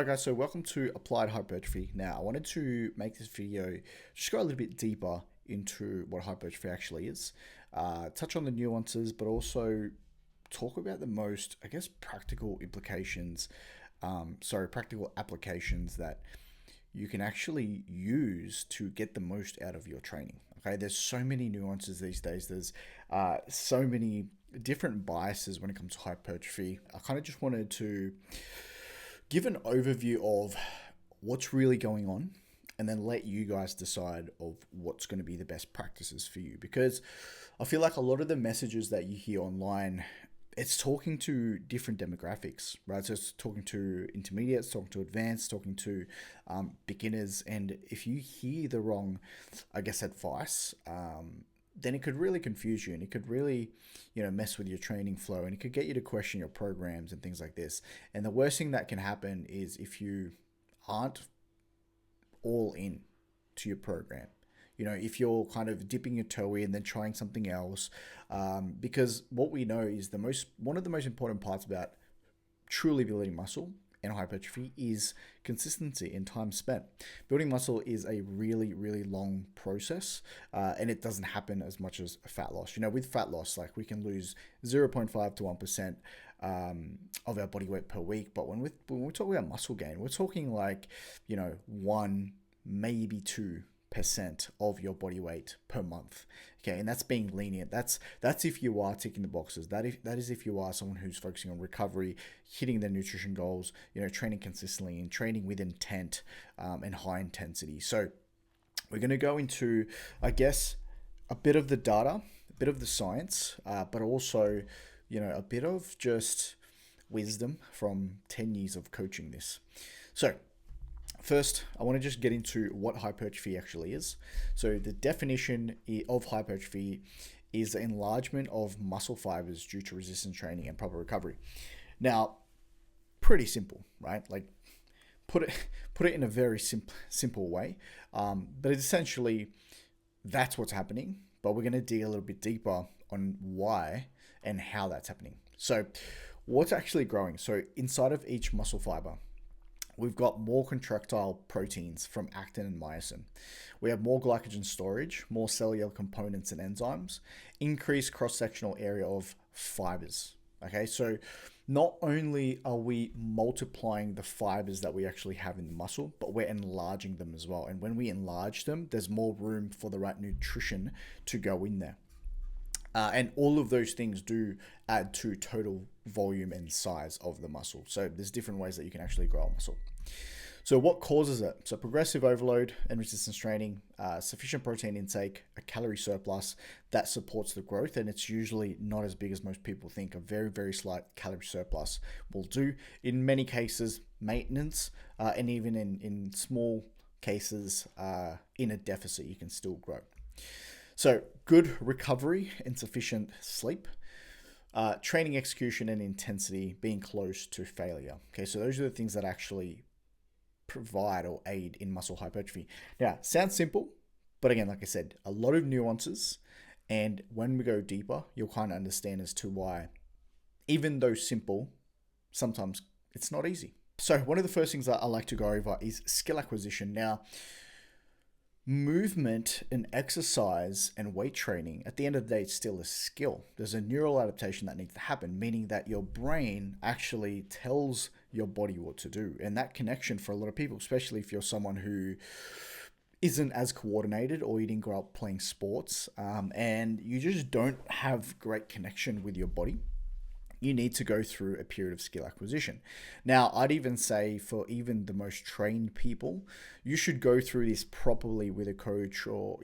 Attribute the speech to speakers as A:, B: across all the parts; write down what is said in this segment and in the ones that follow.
A: Hi guys, so welcome to Applied Hypertrophy. Now, I wanted to make this video just go a little bit deeper into what hypertrophy actually is, touch on the nuances, but also talk about the most, practical implications, practical applications that you can actually use to get the most out of your training. Okay, there's so many nuances these days. There's so many different biases when it comes to hypertrophy. I kind of just wanted to give an overview of what's really going on and then let you guys decide of what's going to be the best practices for you, because I feel like a lot of the messages that you hear online, it's talking to different demographics, right? So it's talking to intermediates, talking to advanced, talking to beginners, and if you hear the wrong advice, then it could really confuse you, and it could really, mess with your training flow, and it could get you to question your programs and things like this. And the worst thing that can happen is if you aren't all in to your program. If you're kind of dipping your toe in, then trying something else, because what we know is one of the most important parts about truly building muscle and hypertrophy is consistency and time spent. Building muscle is a really, really long process, and it doesn't happen as much as fat loss. With fat loss, like we can lose 0.5 to 1% of our body weight per week, but when we talk about muscle gain, we're talking like 1, maybe 2% of your body weight per month. Okay, and that's being lenient. That's if you are ticking the boxes. That is if you are someone who's focusing on recovery, hitting their nutrition goals, training consistently and training with intent, and high intensity. So we're going to go into, a bit of the data, a bit of the science, but also, a bit of just wisdom from 10 years of coaching this. So first, I want to just get into what hypertrophy actually is. So the definition of hypertrophy is the enlargement of muscle fibers due to resistance training and proper recovery. Now, pretty simple, right? Like put it in a very simple way, but it's essentially that's what's happening. But we're going to dig a little bit deeper on why and how that's happening. So, what's actually growing? So inside of each muscle fiber, we've got more contractile proteins from actin and myosin. We have more glycogen storage, more cellular components and enzymes, increased cross-sectional area of fibers. Okay, so not only are we multiplying the fibers that we actually have in the muscle, but we're enlarging them as well. And when we enlarge them, there's more room for the right nutrition to go in there. And all of those things do add to total volume and size of the muscle. So there's different ways that you can actually grow a muscle. So what causes it? So progressive overload and resistance training, sufficient protein intake, a calorie surplus that supports the growth, and it's usually not as big as most people think. A very, very slight calorie surplus will do. In many cases, maintenance, and even in small cases, in a deficit, you can still grow. So good recovery and sufficient sleep, training execution and intensity, being close to failure. Okay, so those are the things that actually provide or aid in muscle hypertrophy. Now, sounds simple, but again, like I said, a lot of nuances. And when we go deeper, you'll kind of understand as to why, even though simple, sometimes it's not easy. So one of the first things that I like to go over is skill acquisition. Now, movement and exercise and weight training, at the end of the day, it's still a skill. There's a neural adaptation that needs to happen, meaning that your brain actually tells your body what to do. And that connection for a lot of people, especially if you're someone who isn't as coordinated or you didn't grow up playing sports, and you just don't have great connection with your body, you need to go through a period of skill acquisition. Now, I'd even say for even the most trained people, you should go through this properly with a coach or,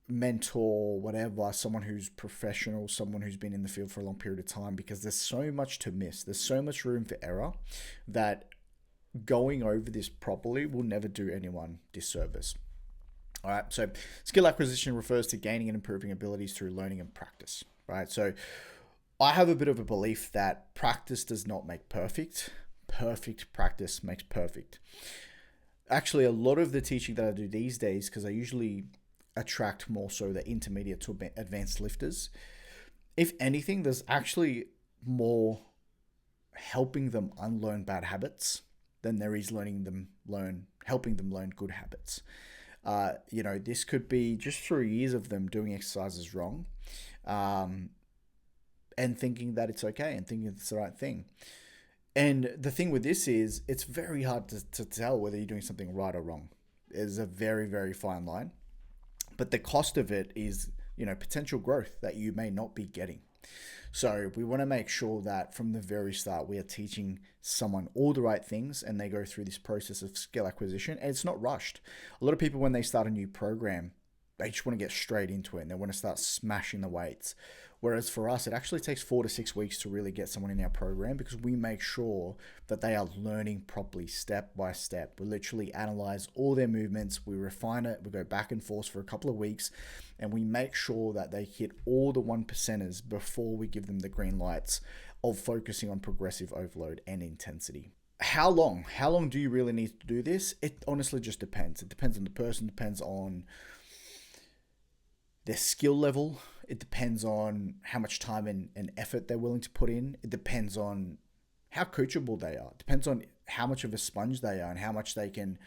A: mentor, whatever, someone who's professional, someone who's been in the field for a long period of time, because there's so much to miss. There's so much room for error that going over this properly will never do anyone disservice. All right, so skill acquisition refers to gaining and improving abilities through learning and practice, right? So I have a bit of a belief that practice does not make perfect. Perfect practice makes perfect. Actually, a lot of the teaching that I do these days, because I usually attract more so the intermediate to advanced lifters, if anything, there's actually more helping them unlearn bad habits than there is helping them learn good habits. This could be just through years of them doing exercises wrong, um, and thinking that it's okay and thinking it's the right thing. And the thing with this is, it's very hard to tell whether you're doing something right or wrong. It's a very, very fine line. But the cost of it is, potential growth that you may not be getting. So we want to make sure that from the very start, we are teaching someone all the right things and they go through this process of skill acquisition. And it's not rushed. A lot of people, when they start a new program, they just want to get straight into it and they want to start smashing the weights. Whereas for us, it actually takes 4 to 6 weeks to really get someone in our program, because we make sure that they are learning properly step by step. We literally analyze all their movements, we refine it, we go back and forth for a couple of weeks, and we make sure that they hit all the 1%ers before we give them the green lights of focusing on progressive overload and intensity. How long? How long do you really need to do this? It honestly just depends. It depends on the person, depends on their skill level. It depends on how much time and effort they're willing to put in. It depends on how coachable they are. It depends on how much of a sponge they are and how much they can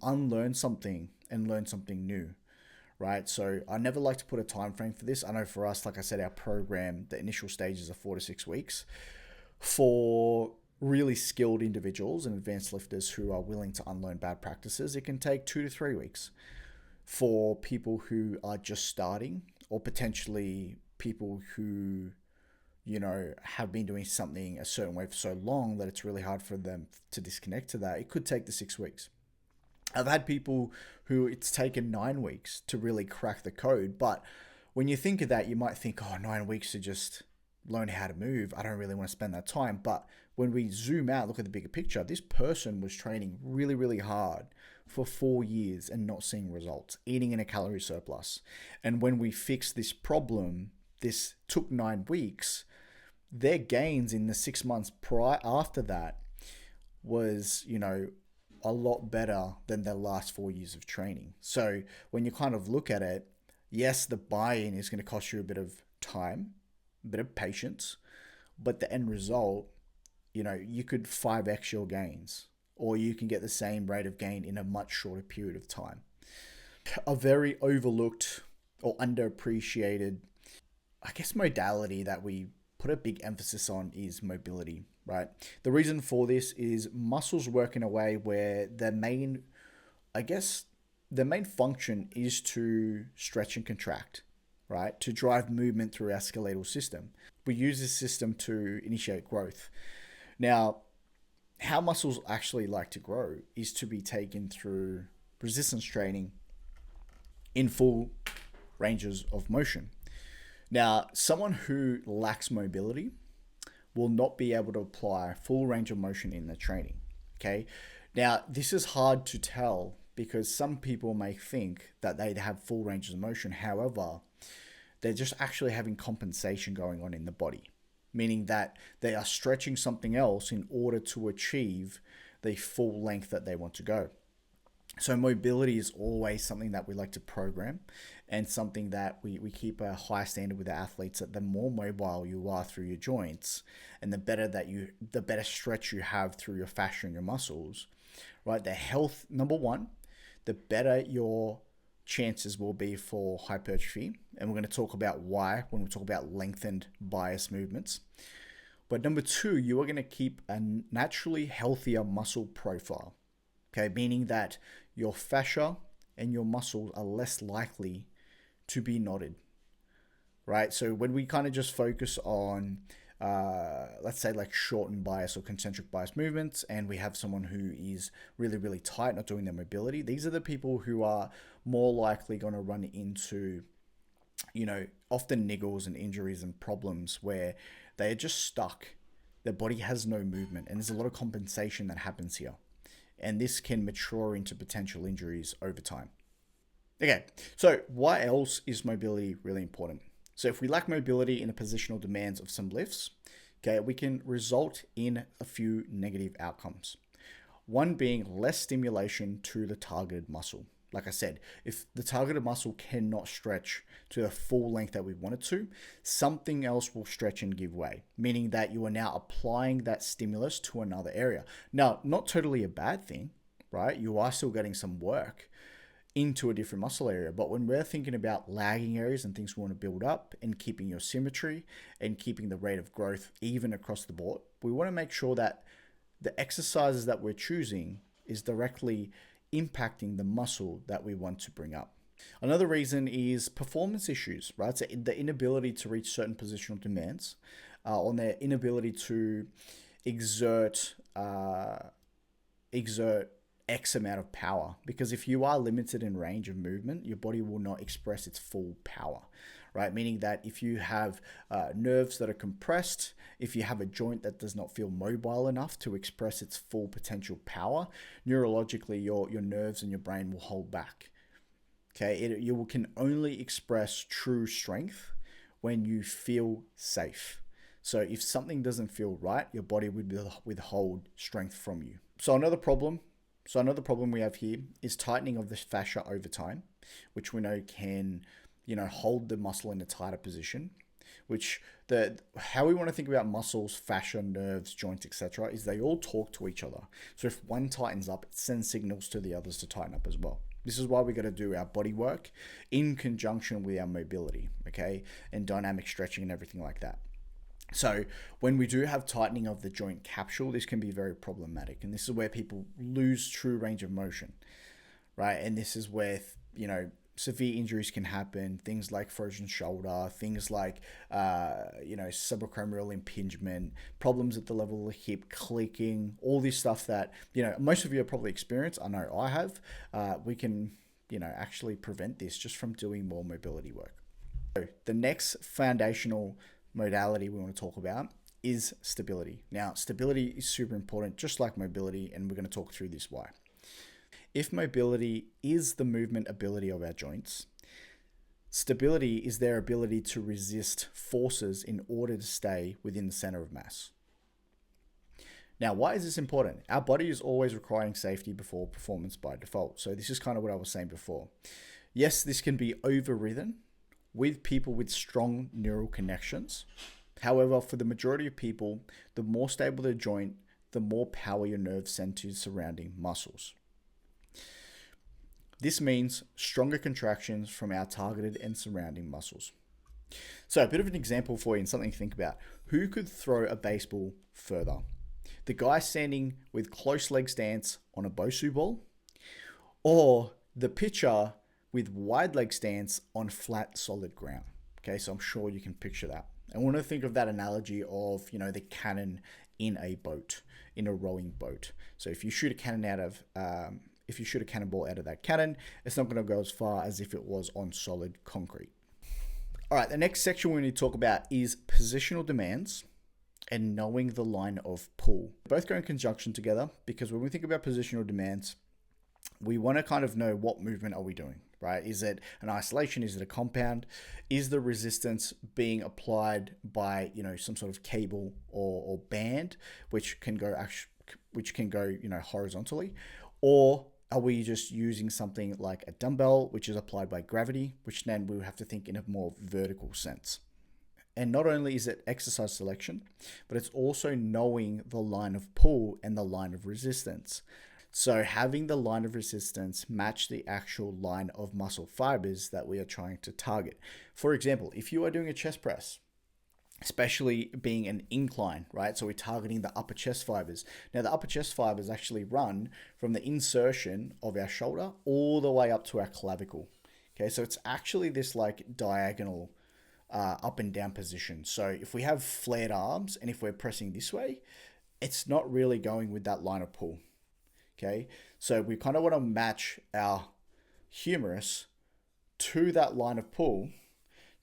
A: unlearn something and learn something new, right? So I never like to put a time frame for this. I know for us, like I said, our program, the initial stages are 4 to 6 weeks. For really skilled individuals and advanced lifters who are willing to unlearn bad practices, it can take 2 to 3 weeks. For people who are just starting, or potentially people who, have been doing something a certain way for so long that it's really hard for them to disconnect to that, it could take the 6 weeks. I've had people who it's taken 9 weeks to really crack the code. But when you think of that, you might think, oh, 9 weeks to just learn how to move. I don't really want to spend that time. But when we zoom out, look at the bigger picture, this person was training really, really hard for 4 years and not seeing results, eating in a calorie surplus. And when we fixed this problem, this took 9 weeks, their gains in the 6 months prior after that was, a lot better than their last 4 years of training. So when you kind of look at it, yes, the buy-in is going to cost you a bit of time, a bit of patience, but the end result, you could 5x your gains, or you can get the same rate of gain in a much shorter period of time. A very overlooked or underappreciated, I guess, modality that we put a big emphasis on is mobility, right? The reason for this is muscles work in a way where the main function is to stretch and contract, right? To drive movement through our skeletal system. We use this system to initiate growth. Now, how muscles actually like to grow is to be taken through resistance training in full ranges of motion. Now, someone who lacks mobility will not be able to apply full range of motion in their training. Okay. Now, this is hard to tell because some people may think that they have full range of motion. However, they're just actually having compensation going on in the body, meaning that they are stretching something else in order to achieve the full length that they want to go. So mobility is always something that we like to program, and something that we keep a high standard with our athletes, that the more mobile you are through your joints and the better stretch you have through your fascia and your muscles, right? The health, number one, the better your chances will be for hypertrophy. And we're going to talk about why when we talk about lengthened bias movements. But number two, you are going to keep a naturally healthier muscle profile. Okay, meaning that your fascia and your muscles are less likely to be knotted, right? So when we kind of just focus on, let's say like shortened bias or concentric bias movements, and we have someone who is really, really tight, not doing their mobility, these are the people who are more likely going to run into, often niggles and injuries and problems where they are just stuck. Their body has no movement, and there's a lot of compensation that happens here. And this can mature into potential injuries over time. Okay, so why else is mobility really important? So if we lack mobility in the positional demands of some lifts, okay, we can result in a few negative outcomes. One being less stimulation to the targeted muscle. Like I said, if the targeted muscle cannot stretch to the full length that we want it to, something else will stretch and give way, meaning that you are now applying that stimulus to another area. Now, not totally a bad thing, right? You are still getting some work into a different muscle area. But when we're thinking about lagging areas and things we want to build up and keeping your symmetry and keeping the rate of growth even across the board, we want to make sure that the exercises that we're choosing is directly impacting the muscle that we want to bring up. Another reason is performance issues, right? So the inability to reach certain positional demands, on their inability to exert X amount of power. Because if you are limited in range of movement, your body will not express its full power, right? Meaning that if you have nerves that are compressed, if you have a joint that does not feel mobile enough to express its full potential power, neurologically, your nerves and your brain will hold back. Okay, you can only express true strength when you feel safe. So if something doesn't feel right, your body would withhold strength from you. So another problem we have here is tightening of the fascia over time, which we know can, hold the muscle in a tighter position. How we want to think about muscles, fascia, nerves, joints, etc., is they all talk to each other. So if one tightens up, it sends signals to the others to tighten up as well. This is why we got to do our body work in conjunction with our mobility, okay, and dynamic stretching and everything like that. So when we do have tightening of the joint capsule, this can be very problematic. And this is where people lose true range of motion, right? And this is where, severe injuries can happen. Things like frozen shoulder, things like, subacromial impingement, problems at the level of the hip, clicking, all this stuff that, most of you have probably experienced. I know I have. We can, actually prevent this just from doing more mobility work. So the next foundational modality we want to talk about is stability. Now, stability is super important, just like mobility, and we're going to talk through this why. If mobility is the movement ability of our joints, stability is their ability to resist forces in order to stay within the center of mass. Now, why is this important? Our body is always requiring safety before performance by default. So this is kind of what I was saying before. Yes, this can be overridden with people with strong neural connections. However, for the majority of people, the more stable the joint, the more power your nerves send to surrounding muscles. This means stronger contractions from our targeted and surrounding muscles. So a bit of an example for you and something to think about. Who could throw a baseball further? The guy standing with close leg stance on a Bosu ball, or the pitcher with wide leg stance on flat, solid ground. Okay, so I'm sure you can picture that. I want to think of that analogy of, the cannon in a boat, in a rowing boat. So if you shoot a cannonball out of that cannon, it's not going to go as far as if it was on solid concrete. All right, the next section we need to talk about is positional demands and knowing the line of pull. Both go in conjunction together, because when we think about positional demands, we want to kind of know what movement are we doing, right? Is it an isolation? Is it a compound? Is the resistance being applied by, some sort of cable or band, which can go horizontally? Or are we just using something like a dumbbell, which is applied by gravity, which then we have to think in a more vertical sense? And not only is it exercise selection, but it's also knowing the line of pull and the line of resistance. So having the line of resistance match the actual line of muscle fibers that we are trying to target. For example, if you are doing a chest press, especially being an incline, right? So we're targeting the upper chest fibers. Now the upper chest fibers actually run from the insertion of our shoulder all the way up to our clavicle. Okay, so it's actually this like diagonal up and down position. So if we have flared arms and if we're pressing this way, it's not really going with that line of pull. Okay, so we kind of want to match our humerus to that line of pull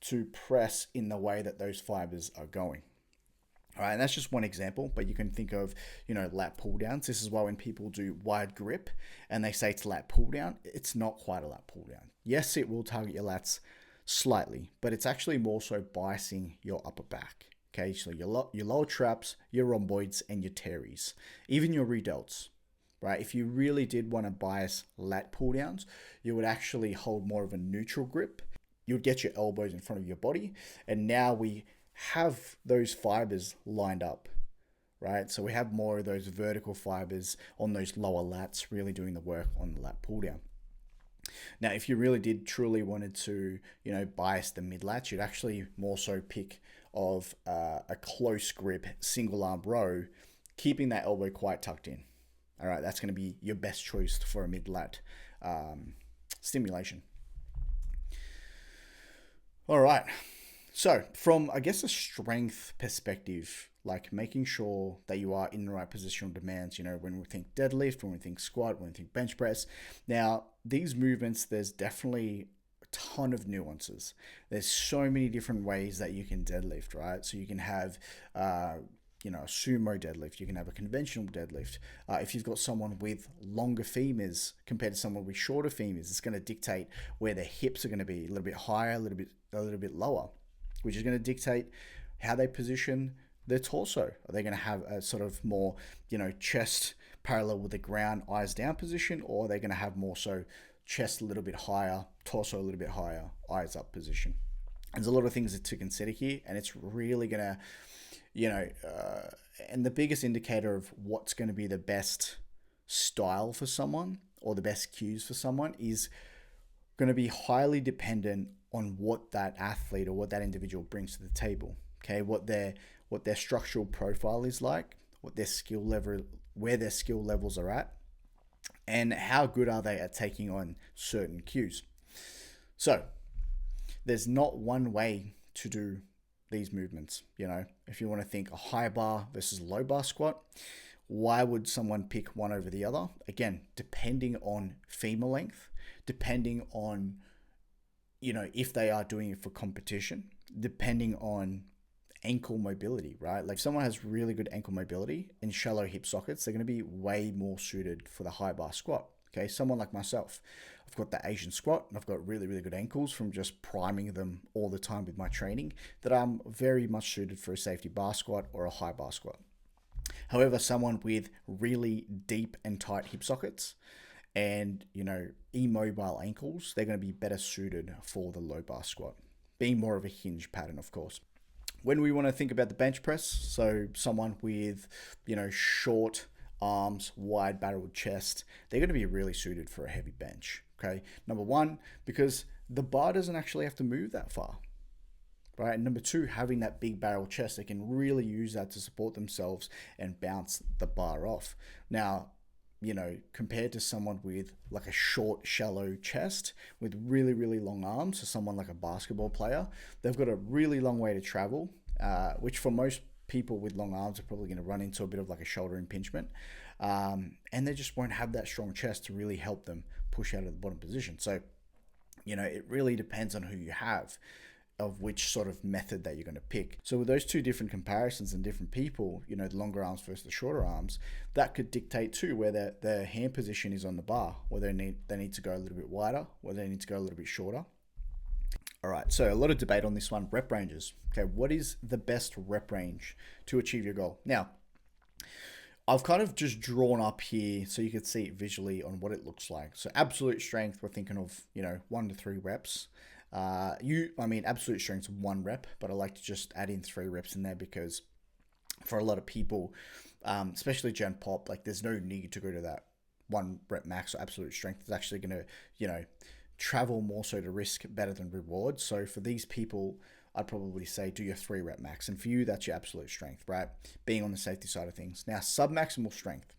A: to press in the way that those fibers are going. All right, and that's just one example, but you can think of, lat pull downs. This is why when people do wide grip and they say it's lat pull down, it's not quite a lat pull down. Yes, it will target your lats slightly, but it's actually more so biasing your upper back. Okay, so your lower traps, your rhomboids, and your teres, even your redelts. right? If you really did want to bias lat pull downs, you would actually hold more of a neutral grip. You would get your elbows in front of your body. And now we have those fibers lined up, right? So we have more of those vertical fibers on those lower lats really doing the work on the lat pull down. Now, if you really did truly wanted to, bias the mid lats, you'd actually more so pick of a close grip single arm row, keeping that elbow quite tucked in. All right, that's going to be your best choice for a mid lat stimulation. All right. So from, I guess, a strength perspective, like making sure that you are in the right positional demands, when we think deadlift, when we think squat, when we think bench press. Now, these movements, there's definitely a ton of nuances. There's so many different ways that you can deadlift, right? So you can have, a sumo deadlift. You can have a conventional deadlift. If you've got someone with longer femurs compared to someone with shorter femurs, it's going to dictate where their hips are going to be a little bit higher, a little bit lower, which is going to dictate how they position their torso. Are they going to have a sort of more, chest parallel with the ground, eyes down position, or are they going to have more so chest a little bit higher, torso a little bit higher, eyes up position? There's a lot of things to consider here, and it's really going to, and the biggest indicator of what's going to be the best style for someone or the best cues for someone is going to be highly dependent on what that athlete or what that individual brings to the table. Okay, what their structural profile is like, what their skill level, where their skill levels are at, and how good are they at taking on certain cues. So there's not one way to do these movements. If you want to think a high bar versus low bar squat, why would someone pick one over the other? Again, depending on femur length, depending on, if they are doing it for competition, depending on ankle mobility, right? Like if someone has really good ankle mobility and shallow hip sockets, they're going to be way more suited for the high bar squat. Okay, someone like myself, I've got the Asian squat and I've got really, really good ankles from just priming them all the time with my training, that I'm very much suited for a safety bar squat or a high bar squat. However, someone with really deep and tight hip sockets and, immobile ankles, they're going to be better suited for the low bar squat, being more of a hinge pattern, of course. When we want to think about the bench press, so someone with, short arms, wide barreled chest, they're going to be really suited for a heavy bench. Okay, number one, because the bar doesn't actually have to move that far, right? And number two, having that big barrel chest, they can really use that to support themselves and bounce the bar off. Now, compared to someone with like a short, shallow chest with really, really long arms, so someone like a basketball player, they've got a really long way to travel, which for most people with long arms are probably going to run into a bit of like a shoulder impingement, and they just won't have that strong chest to really help them push out of the bottom position. So, it really depends on who you have, of which sort of method that you're going to pick. So with those two different comparisons and different people, the longer arms versus the shorter arms, that could dictate too where their hand position is on the bar, whether they need to go a little bit wider, whether they need to go a little bit shorter. All right, so a lot of debate on this one, rep ranges. Okay, what is the best rep range to achieve your goal? Now, I've kind of just drawn up here so you could see it visually on what it looks like. So absolute strength, we're thinking of, 1 to 3 reps. Absolute strength's 1 rep, but I like to just add in 3 reps in there because for a lot of people, especially Gen Pop, like there's no need to go to that 1 rep max or absolute strength. It's actually going to, travel more so to risk better than reward. So for these people, I'd probably say do your 3 rep max. And for you, that's your absolute strength, right? Being on the safety side of things. Now, submaximal strength.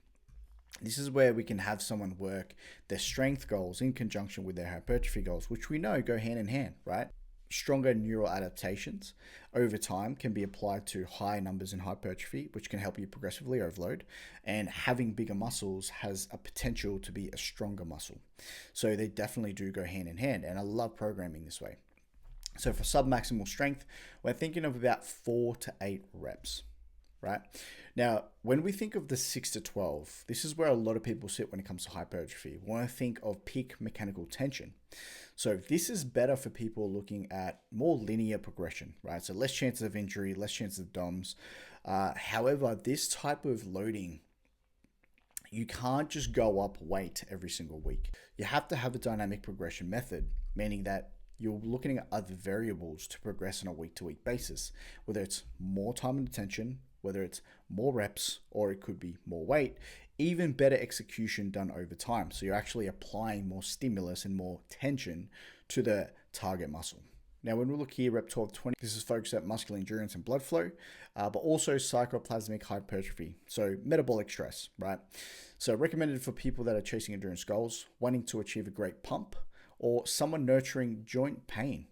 A: This is where we can have someone work their strength goals in conjunction with their hypertrophy goals, which we know go hand in hand, right? Stronger neural adaptations over time can be applied to high numbers in hypertrophy, which can help you progressively overload. And having bigger muscles has a potential to be a stronger muscle. So they definitely do go hand in hand. And I love programming this way. So for submaximal strength, we're thinking of about 4 to 8 reps, right? Now, when we think of the 6 to 12, this is where a lot of people sit when it comes to hypertrophy. We want to think of peak mechanical tension. So this is better for people looking at more linear progression, right? So less chances of injury, less chances of DOMs. However, this type of loading You can't just go up weight every single week. You have to have a dynamic progression method, meaning that you're looking at other variables to progress on a week to week basis, whether it's more time and attention, whether it's more reps, or it could be more weight, even better execution done over time. So you're actually applying more stimulus and more tension to the target muscle. Now, when we look here, rep 12-20, this is focused at muscular endurance and blood flow, but also sarcoplasmic hypertrophy, so metabolic stress, right? So recommended for people that are chasing endurance goals, wanting to achieve a great pump, or someone nurturing joint pain.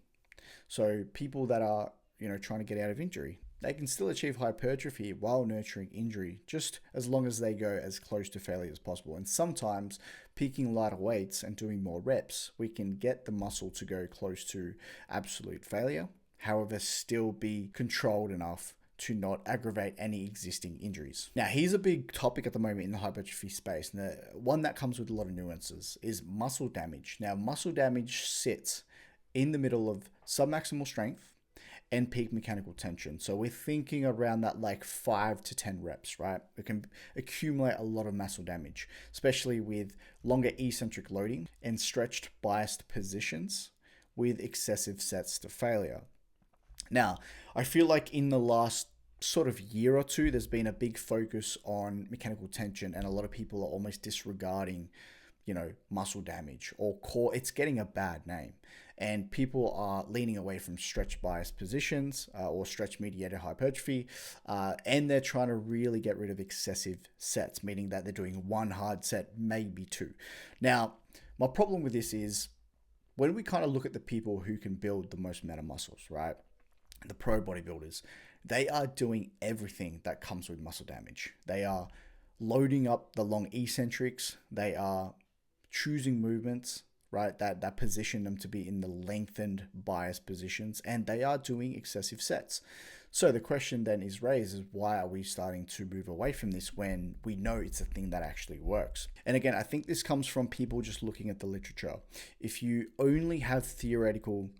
A: So people that are, trying to get out of injury, they can still achieve hypertrophy while nurturing injury, just as long as they go as close to failure as possible. And sometimes peaking lighter weights and doing more reps, we can get the muscle to go close to absolute failure, however, still be controlled enough to not aggravate any existing injuries. Now, here's a big topic at the moment in the hypertrophy space, and the one that comes with a lot of nuances is muscle damage. Now, muscle damage sits in the middle of submaximal strength and peak mechanical tension. So we're thinking around that like 5 to 10 reps, right? It can accumulate a lot of muscle damage, especially with longer eccentric loading and stretched biased positions with excessive sets to failure. Now, I feel like in the last sort of year or two, there's been a big focus on mechanical tension, and a lot of people are almost disregarding, muscle damage or core. It's getting a bad name, and people are leaning away from stretch biased positions or stretch mediated hypertrophy, and they're trying to really get rid of excessive sets, meaning that they're doing one hard set, maybe two. Now, my problem with this is when we kind of look at the people who can build the most amount of muscles, right? The pro bodybuilders, they are doing everything that comes with muscle damage. They are loading up the long eccentrics. They are choosing movements, right, that position them to be in the lengthened bias positions, and they are doing excessive sets. So the question then is raised is, why are we starting to move away from this when we know it's a thing that actually works? And again, I think this comes from people just looking at the literature. If you only have theoretical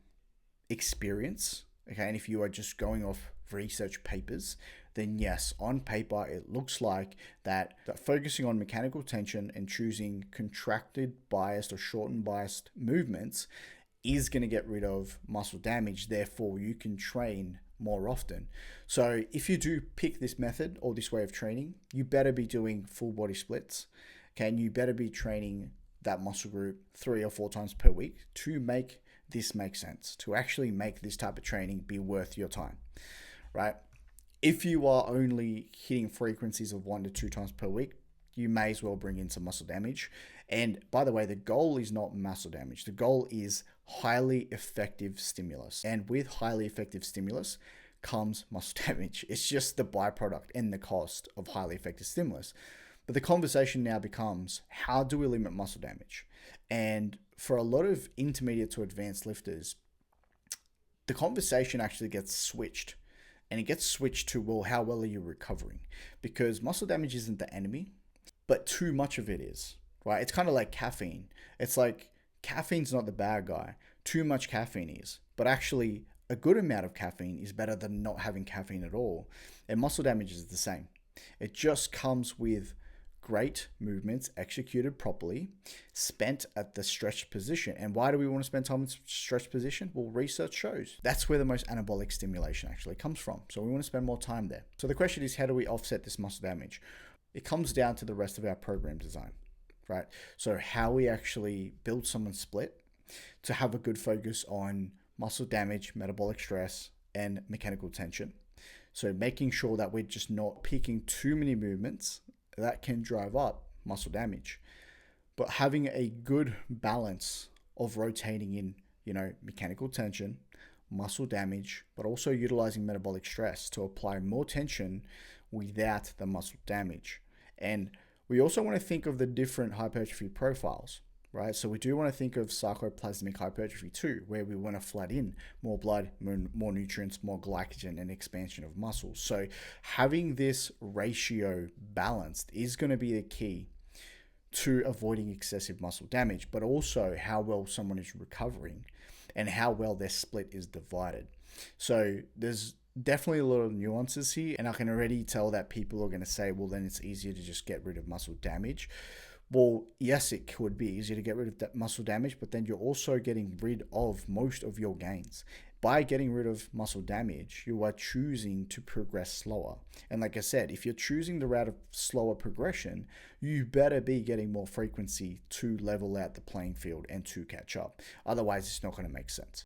A: experience, okay, and if you are just going off research papers, then yes, on paper, it looks like that focusing on mechanical tension and choosing contracted biased or shortened biased movements is going to get rid of muscle damage. Therefore, you can train more often. So if you do pick this method or this way of training, you better be doing full body splits. Okay, and you better be training that muscle group 3 or 4 times per week to make this make sense, to actually make this type of training be worth your time, right? If you are only hitting frequencies of 1 to 2 times per week, you may as well bring in some muscle damage. And by the way, the goal is not muscle damage. The goal is highly effective stimulus. And with highly effective stimulus comes muscle damage. It's just the byproduct and the cost of highly effective stimulus. But the conversation now becomes, how do we limit muscle damage? And for a lot of intermediate to advanced lifters, the conversation actually gets switched. And it gets switched to, well, how well are you recovering? Because muscle damage isn't the enemy, but too much of it is, right? It's kind of like caffeine. It's like caffeine's not the bad guy. Too much caffeine is. But actually, a good amount of caffeine is better than not having caffeine at all. And muscle damage is the same. It just comes with great movements executed properly, spent at the stretched position. And why do we want to spend time in stretched position? Well, research shows that's where the most anabolic stimulation actually comes from. So we want to spend more time there. So the question is, how do we offset this muscle damage? It comes down to the rest of our program design, right? So how we actually build someone's split to have a good focus on muscle damage, metabolic stress, and mechanical tension. So making sure that we're just not picking too many movements that can drive up muscle damage, but having a good balance of rotating in, mechanical tension, muscle damage, but also utilizing metabolic stress to apply more tension without the muscle damage. And we also want to think of the different hypertrophy profiles, right? So we do want to think of sarcoplasmic hypertrophy too, where we want to flood in more blood, more nutrients, more glycogen, and expansion of muscles. So having this ratio balanced is going to be the key to avoiding excessive muscle damage, but also how well someone is recovering and how well their split is divided. So there's Definitely a lot of nuances here, and I can already tell that people are going to say, well, then it's easier to just get rid of muscle damage. Well, yes, it could be easier to get rid of that muscle damage, but then you're also getting rid of most of your gains. By getting rid of muscle damage, you are choosing to progress slower. And like I said, if you're choosing the route of slower progression, you better be getting more frequency to level out the playing field and to catch up. Otherwise, it's not going to make sense.